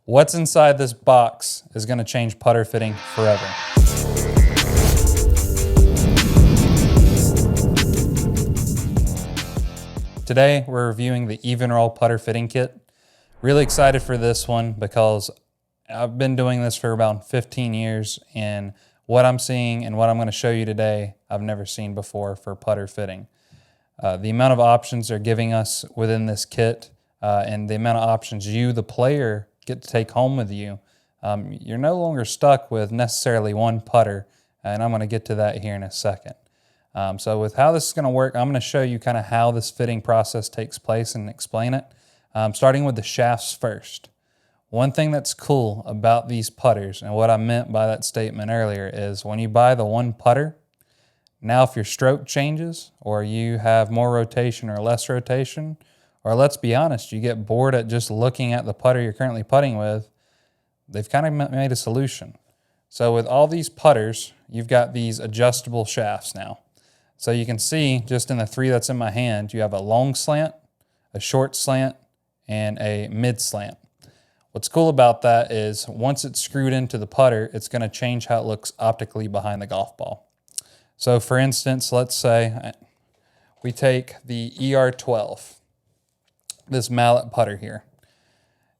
What's inside this box is going to change putter fitting forever. Today, we're reviewing the Evnroll putter fitting kit. Really excited for this one because I've been doing this for about 15 years, and what I'm seeing and what I'm going to show you today, I've never seen before for putter fitting. The amount of options they're giving us within this kit and the amount of options you, the player, get to take home with you. You're no longer stuck with necessarily one putter, and I'm going to get to that here in a second. So with how this is going to work, I'm going to show you kind of how this fitting process takes place and explain it, starting with the shafts first. One thing that's cool about these putters, and what I meant by that statement earlier, is when you buy the one putter, now if your stroke changes or you have more rotation or less rotation, or let's be honest, you get bored at just looking at the putter you're currently putting with, they've kind of made a solution. So with all these putters, you've got these adjustable shafts now. So you can see just in the three that's in my hand, you have a long slant, a short slant, and a mid slant. What's cool about that is once it's screwed into the putter, it's going to change how it looks optically behind the golf ball. So for instance, let's say we take the ER12, this mallet putter here,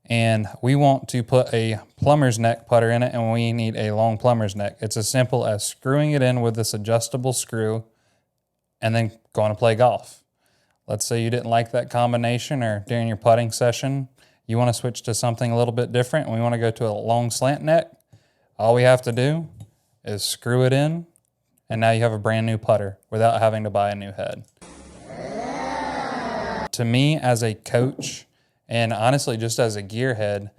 and we want to put a plumber's neck putter in it, and we need a long plumber's neck. It's as simple as screwing it in with this adjustable screw and then going to play golf. Let's say you didn't like that combination, or during your putting session, you want to switch to something a little bit different, and we want to go to a long slant neck. All we have to do is screw it in, and now you have a brand new putter without having to buy a new head. To me, as a coach, and honestly just as a gearhead,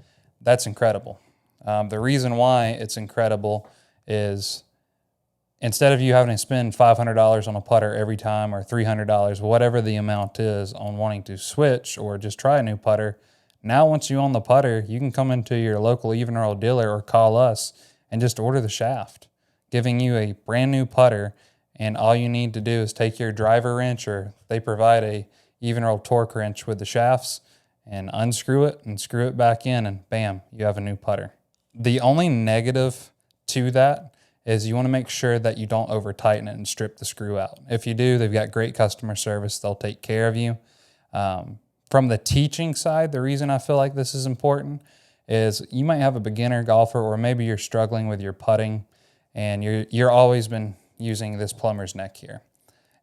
that's incredible. The reason why it's incredible is instead of you having to spend $500 on a putter every time, or $300, whatever the amount is on wanting to switch or just try a new putter, now once you own the putter, you can come into your local Evnroll dealer or call us and just order the shaft, giving you a brand new putter, and all you need to do is take your driver wrench, or they provide a Evnroll torque wrench with the shafts, and unscrew it and screw it back in, and bam, you have a new putter. The only negative to that is you want to make sure that you don't over tighten it and strip the screw out. If you do, they've got great customer service. They'll take care of you. From the teaching side, the reason I feel like this is important is you might have a beginner golfer, or maybe you're struggling with your putting, and you're always been using this plumber's neck here.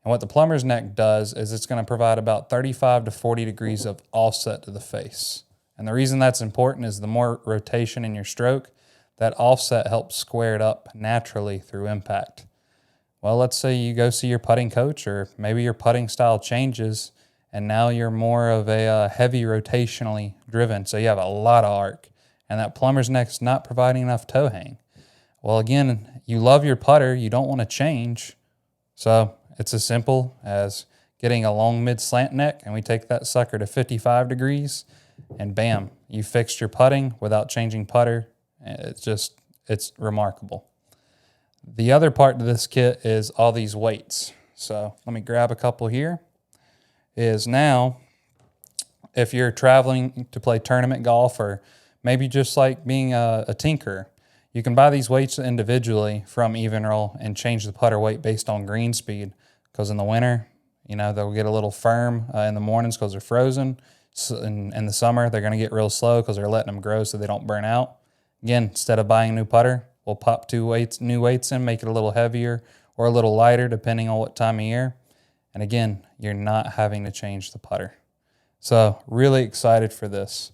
And what the plumber's neck does is it's going to provide about 35 to 40 degrees of offset to the face. And the reason that's important is the more rotation in your stroke, that offset helps square it up naturally through impact. Well, let's say you go see your putting coach, or maybe your putting style changes, and now you're more of a heavy rotationally driven, so you have a lot of arc, and that plumber's neck's not providing enough toe hang. Well, again, you love your putter, you don't want to change, so it's as simple as getting a long mid slant neck, and we take that sucker to 55 degrees, and bam, you fixed your putting without changing putter. It's remarkable. The other part of this kit is all these weights. So let me grab a couple here. Is now, if you're traveling to play tournament golf, or maybe just like being a tinkerer, you can buy these weights individually from Evnroll and change the putter weight based on green speed, because in the winter, they'll get a little firm in the mornings because they're frozen. So in the summer, they're going to get real slow because they're letting them grow so they don't burn out. Again, instead of buying a new putter, we'll pop new weights in, make it a little heavier or a little lighter depending on what time of year. And again, you're not having to change the putter. So really excited for this.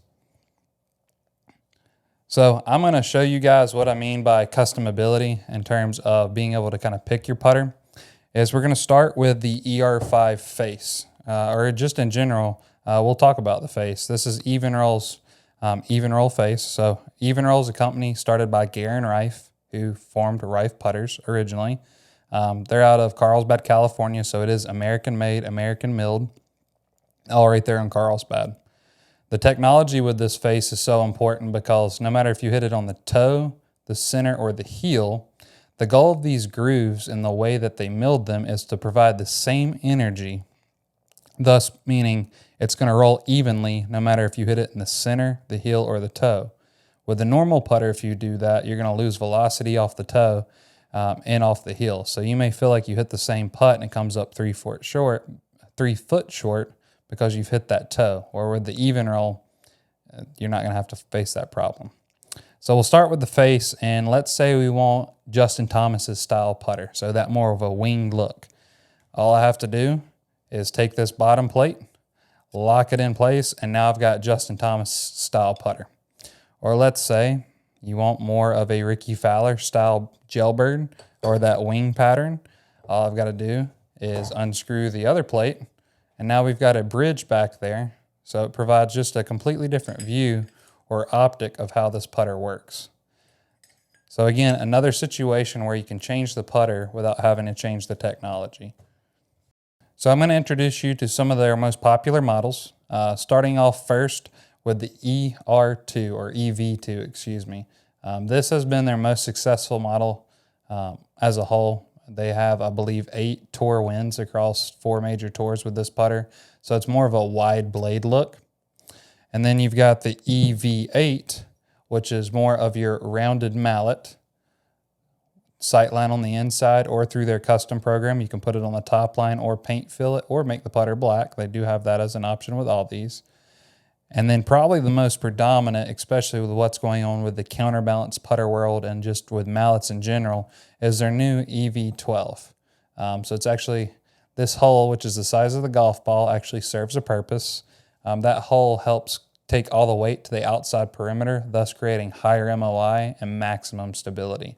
So I'm going to show you guys what I mean by customability in terms of being able to kind of pick your putter. Is we're going to start with the ER5 face, or just in general, we'll talk about the face. This is Evnroll's Evnroll Face. So Evnroll is a company started by Garen Reif, who formed Reif Putters originally. They're out of Carlsbad, California, so it is American-made, American-milled, all right there in Carlsbad. The technology with this face is so important because no matter if you hit it on the toe, the center, or the heel, the goal of these grooves and the way that they milled them is to provide the same energy, thus meaning it's going to roll evenly no matter if you hit it in the center, the heel, or the toe. With the normal putter, if you do that, you're going to lose velocity off the toe and off the heel. So you may feel like you hit the same putt and it comes up 3 foot short because you've hit that toe. Or with the Evnroll, you're not going to have to face that problem. So we'll start with the face, and let's say we want Justin Thomas's style putter, so that more of a winged look. All I have to do is take this bottom plate, lock it in place, and now I've got Justin Thomas style putter. Or let's say you want more of a Ricky Fowler style jailbird or that wing pattern. All I've got to do is unscrew the other plate, and now we've got a bridge back there, so it provides just a completely different view or optic of how this putter works. So again, another situation where you can change the putter without having to change the technology. So I'm going to introduce you to some of their most popular models, starting off first with the ER2 or EV2, excuse me. This has been their most successful model as a whole. They have, I believe, 8 tour wins across 4 major tours with this putter. So it's more of a wide blade look. And then you've got the EV8, which is more of your rounded mallet. Sightline on the inside, or through their custom program, you can put it on the top line or paint fill it or make the putter black. They do have that as an option with all these. And then probably the most predominant, especially with what's going on with the counterbalance putter world and just with mallets in general, is their new EV12. So it's actually this hole, which is the size of the golf ball, actually serves a purpose. That hole helps take all the weight to the outside perimeter, thus creating higher MOI and maximum stability.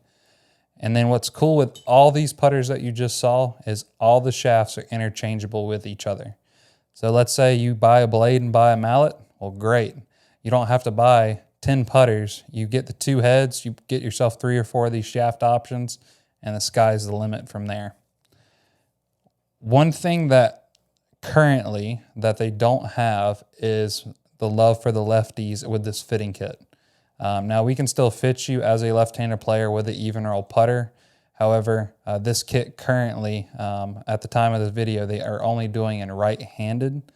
And then what's cool with all these putters that you just saw is all the shafts are interchangeable with each other. So let's say you buy a blade and buy a mallet. Well, great. You don't have to buy 10 putters. You get the 2 heads, you get yourself 3 or 4 of these shaft options, and the sky's the limit from there. One thing that currently that they don't have is the love for the lefties with this fitting kit. Now we can still fit you as a left-handed player with the Evnroll putter. However, this kit currently, at the time of this video, they are only doing in right-handed.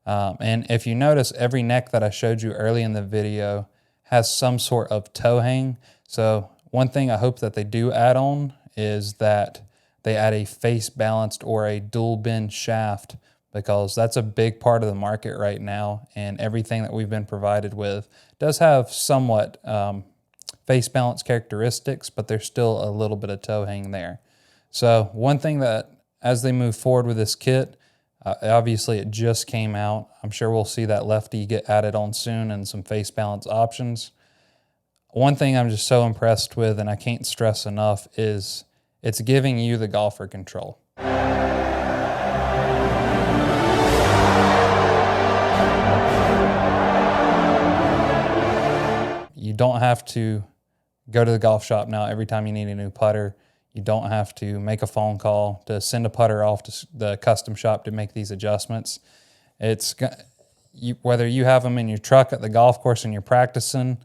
And if you notice, every neck that I showed you early in the video has some sort of toe hang. So one thing I hope that they do add on is that they add a face balanced or a dual bend shaft, because that's a big part of the market right now, and everything that we've been provided with does have somewhat face balance characteristics, but there's still a little bit of toe hang there. So one thing that as they move forward with this kit, obviously it just came out. I'm sure we'll see that lefty get added on soon and some face balance options. One thing I'm just so impressed with, and I can't stress enough, is it's giving you the golfer control. You don't have to go to the golf shop now every time you need a new putter. You don't have to make a phone call to send a putter off to the custom shop to make these adjustments. Whether you have them in your truck at the golf course and you're practicing,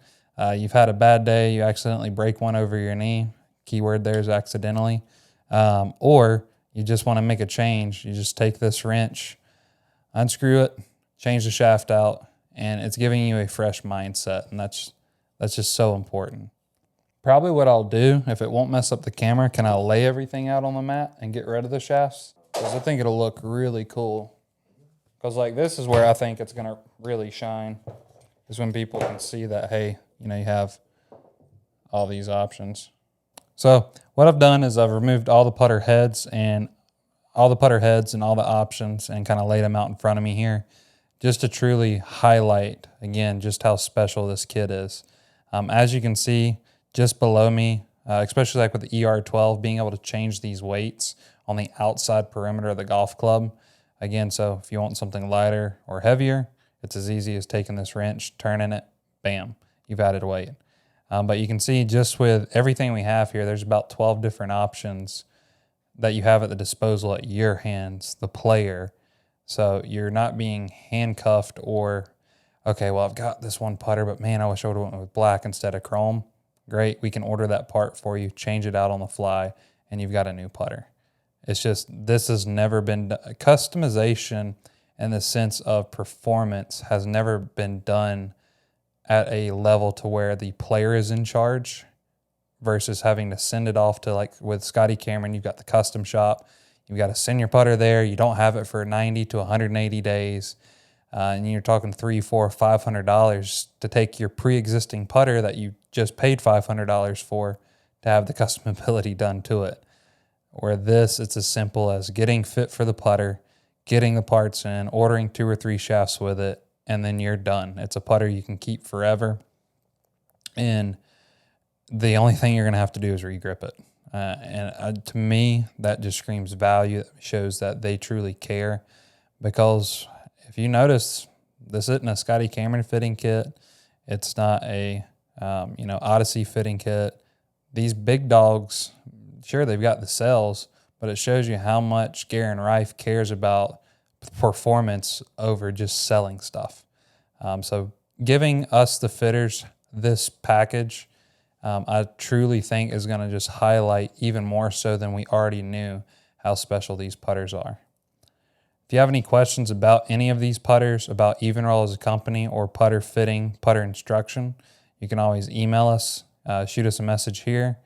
you've had a bad day, you accidentally break one over your knee, keyword there is accidentally, or you just want to make a change. You just take this wrench, unscrew it, change the shaft out, and it's giving you a fresh mindset, and that's just so important. Probably what I'll do, if it won't mess up the camera, can I lay everything out on the mat and get rid of the shafts? Because I think it'll look really cool. Because like this is where I think it's gonna really shine, is when people can see that, hey, you have all these options. So what I've done is I've removed all the putter heads and all the options and kind of laid them out in front of me here, just to truly highlight, again, just how special this kit is. As you can see, just below me, especially like with the ER12, being able to change these weights on the outside perimeter of the golf club. Again, so if you want something lighter or heavier, it's as easy as taking this wrench, turning it, bam, you've added weight. But you can see just with everything we have here, there's about 12 different options that you have at the disposal at your hands, the player. So you're not being handcuffed or, okay, well, I've got this one putter, but man, I wish I would have went with black instead of chrome. Great, we can order that part for you, change it out on the fly, and you've got a new putter. It's just, this has never been done. Customization in the sense of performance has never been done at a level to where the player is in charge versus having to send it off to, like with Scotty Cameron, you've got the custom shop. You've got to send your putter there. You don't have it for 90 to 180 days. And you're talking $300, $400, $500 to take your pre-existing putter that you just paid $500 for to have the customability done to it. Where this, it's as simple as getting fit for the putter, getting the parts in, ordering 2 or 3 shafts with it, and then you're done. It's a putter you can keep forever. And the only thing you're going to have to do is regrip it. To me, that just screams value. It shows that they truly care, because if you notice, this isn't a Scotty Cameron fitting kit. It's not a Odyssey fitting kit. These big dogs, sure, they've got the cells, but it shows you how much Garen Reif cares about performance over just selling stuff. So giving us, the fitters, this package, I truly think is going to just highlight even more so than we already knew how special these putters are. If you have any questions about any of these putters, about Evnroll as a company, or putter fitting, putter instruction, you can always email us, shoot us a message here.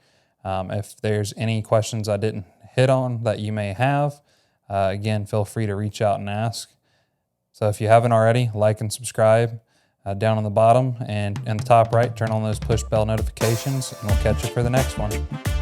If there's any questions I didn't hit on that you may have, again, feel free to reach out and ask. So if you haven't already, like and subscribe down on the bottom, and in the top right, turn on those push bell notifications, and we'll catch you for the next one.